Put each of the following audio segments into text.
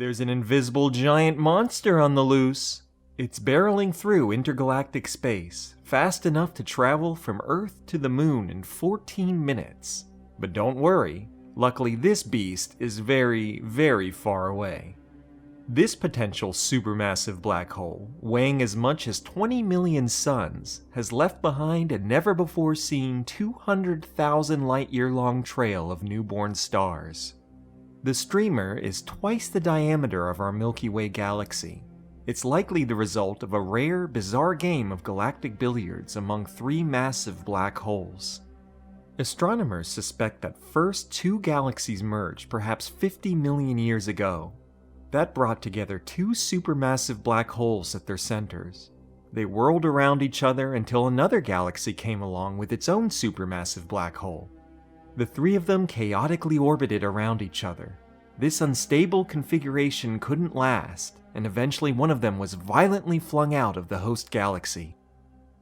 There's an invisible giant monster on the loose. It's barreling through intergalactic space, fast enough to travel from Earth to the Moon in 14 minutes. But don't worry, luckily this beast is very, very far away. This potential supermassive black hole, weighing as much as 20 million suns, has left behind a never-before-seen 200,000 light-year-long trail of newborn stars. The streamer is twice the diameter of our Milky Way galaxy. It's likely the result of a rare, bizarre game of galactic billiards among three massive black holes. Astronomers suspect that first two galaxies merged perhaps 50 million years ago. That brought together two supermassive black holes at their centers. They whirled around each other until another galaxy came along with its own supermassive black hole. The three of them chaotically orbited around each other. This unstable configuration couldn't last, and eventually one of them was violently flung out of the host galaxy.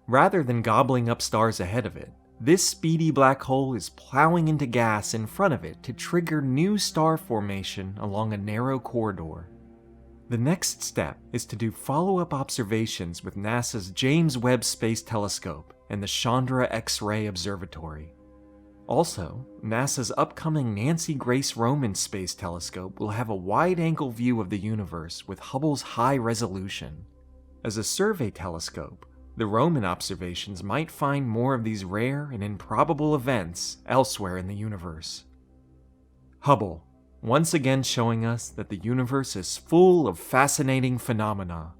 Rather than gobbling up stars ahead of it, this speedy black hole is plowing into gas in front of it to trigger new star formation along a narrow corridor. The next step is to do follow-up observations with NASA's James Webb Space Telescope and the Chandra X-ray Observatory. Also, NASA's upcoming Nancy Grace Roman Space Telescope will have a wide-angle view of the universe with Hubble's high resolution. As a survey telescope, the Roman observations might find more of these rare and improbable events elsewhere in the universe. Hubble, once again showing us that the universe is full of fascinating phenomena.